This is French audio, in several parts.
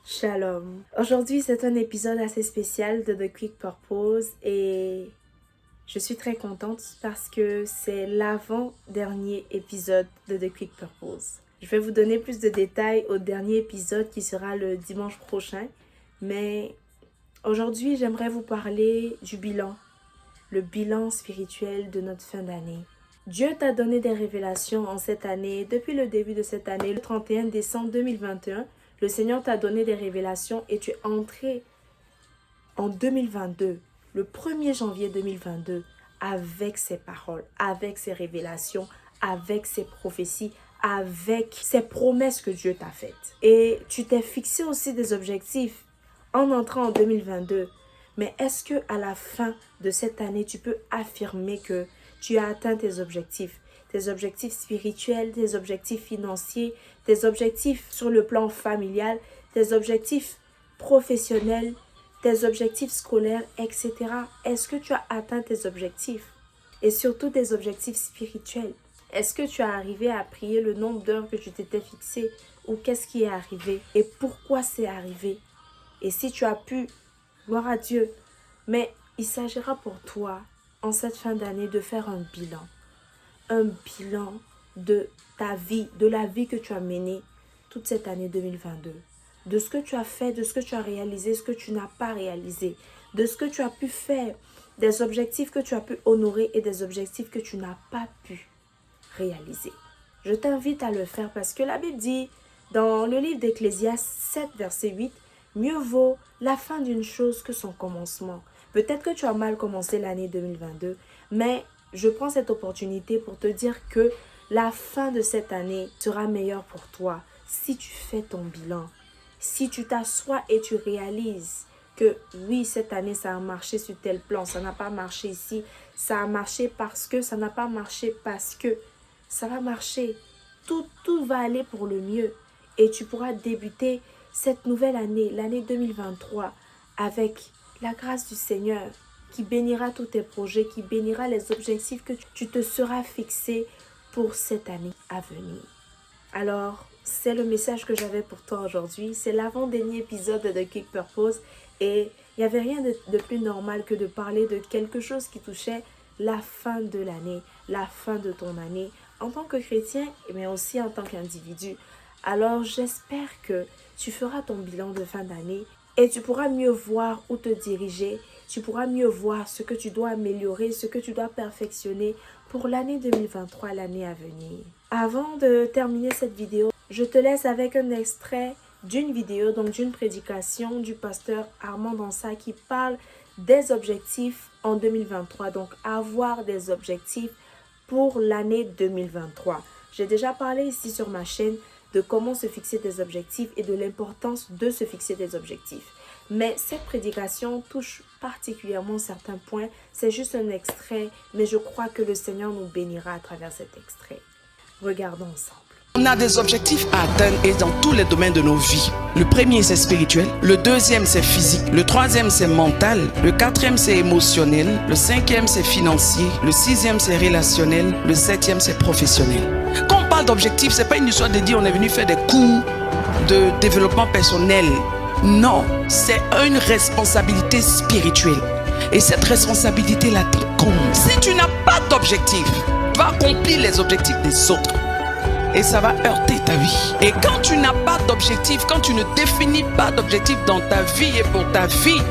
Shalom. Aujourd'hui, c'est un épisode assez spécial de The Quick Purpose et je suis très contente parce que c'est l'avant-dernier épisode de The Quick Purpose. Je vais vous donner plus de détails au dernier épisode qui sera le dimanche prochain, mais aujourd'hui, j'aimerais vous parler du bilan, le bilan spirituel de notre fin d'année. Dieu t'a donné des révélations en cette année, depuis le début de cette année, le 31 décembre 2021. Le Seigneur t'a donné des révélations et tu es entré en 2022, le 1er janvier 2022, avec ses paroles, avec ses révélations, avec ses prophéties, avec ses promesses que Dieu t'a faites. Et tu t'es fixé aussi des objectifs en entrant en 2022. Mais est-ce que à la fin de cette année, tu peux affirmer que tu as atteint tes objectifs spirituels, tes objectifs financiers, tes objectifs sur le plan familial, tes objectifs professionnels, tes objectifs scolaires, etc. Est-ce que tu as atteint tes objectifs? Et surtout tes objectifs spirituels. Est-ce que tu as arrivé à prier le nombre d'heures que tu t'étais fixé? Ou qu'est-ce qui est arrivé? Et pourquoi c'est arrivé? Et si tu as pu, gloire à Dieu. Mais il s'agira pour toi, en cette fin d'année, de faire un bilan. Un bilan de ta vie, de la vie que tu as menée toute cette année 2022. De ce que tu as fait, de ce que tu as réalisé, ce que tu n'as pas réalisé. De ce que tu as pu faire, des objectifs que tu as pu honorer et des objectifs que tu n'as pas pu réaliser. Je t'invite à le faire parce que la Bible dit dans le livre d'Ecclésiaste 7, verset 8, « Mieux vaut la fin d'une chose que son commencement. » Peut-être que tu as mal commencé l'année 2022, mais je prends cette opportunité pour te dire que la fin de cette année sera meilleure pour toi si tu fais ton bilan. Si tu t'assois et tu réalises que oui, cette année, ça a marché sur tel plan, ça n'a pas marché ici, ça a marché parce que, ça n'a pas marché parce que, ça va marcher. Tout va aller pour le mieux. Et tu pourras débuter cette nouvelle année, l'année 2023, avec la grâce du Seigneur qui bénira tous tes projets, qui bénira les objectifs que tu te seras fixés pour cette année à venir. Alors, c'est le message que j'avais pour toi aujourd'hui. C'est l'avant-dernier épisode de The Quick Purpose et il n'y avait rien de plus normal que de parler de quelque chose qui touchait la fin de l'année, la fin de ton année en tant que chrétien, mais aussi en tant qu'individu. Alors, j'espère que tu feras ton bilan de fin d'année et tu pourras mieux voir où te diriger. Tu pourras mieux voir ce que tu dois améliorer, ce que tu dois perfectionner pour l'année 2023, l'année à venir. Avant de terminer cette vidéo, je te laisse avec un extrait d'une vidéo, donc d'une prédication du pasteur Armand Dansa qui parle des objectifs en 2023. Donc, avoir des objectifs pour l'année 2023. J'ai déjà parlé ici sur ma chaîne de comment se fixer des objectifs et de l'importance de se fixer des objectifs. Mais cette prédication touche particulièrement certains points. C'est juste un extrait, mais je crois que le Seigneur nous bénira à travers cet extrait. Regardons ensemble. On a des objectifs à atteindre et dans tous les domaines de nos vies. Le premier, c'est spirituel. Le deuxième, c'est physique. Le troisième, c'est mental. Le quatrième, c'est émotionnel. Le cinquième, c'est financier. Le sixième, c'est relationnel. Le septième, c'est professionnel. Quand on parle d'objectifs, c'est pas une histoire de dire on est venu faire des cours de développement personnel. Non, c'est une responsabilité spirituelle. Et cette responsabilité-là t'incombe. Si tu n'as pas d'objectif, tu vas accomplir les objectifs des autres. Et ça va heurter ta vie. Et quand tu n'as pas d'objectif, quand tu ne définis pas d'objectif dans ta vie et pour ta vie,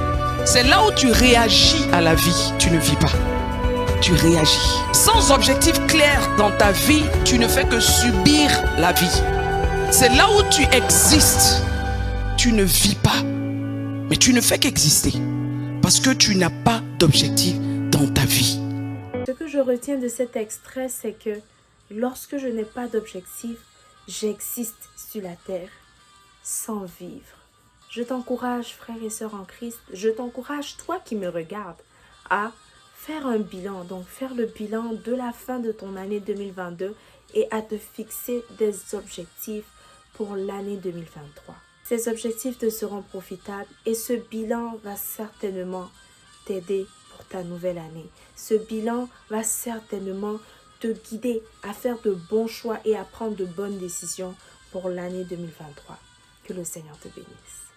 c'est là où tu réagis à la vie. Tu ne vis pas. Tu réagis. Sans objectif clair dans ta vie, tu ne fais que subir la vie. C'est là où tu existes. Tu ne vis pas. Mais tu ne fais qu'exister. Parce que tu n'as pas d'objectif dans ta vie. Ce que je retiens de cet extrait, c'est que lorsque je n'ai pas d'objectif, j'existe sur la terre sans vivre. Je t'encourage, frères et sœurs en Christ, je t'encourage, toi qui me regardes, à faire un bilan. Donc, faire le bilan de la fin de ton année 2022 et à te fixer des objectifs pour l'année 2023. Ces objectifs te seront profitables et ce bilan va certainement t'aider pour ta nouvelle année. Ce bilan va certainement te guider à faire de bons choix et à prendre de bonnes décisions pour l'année 2023. Que le Seigneur te bénisse.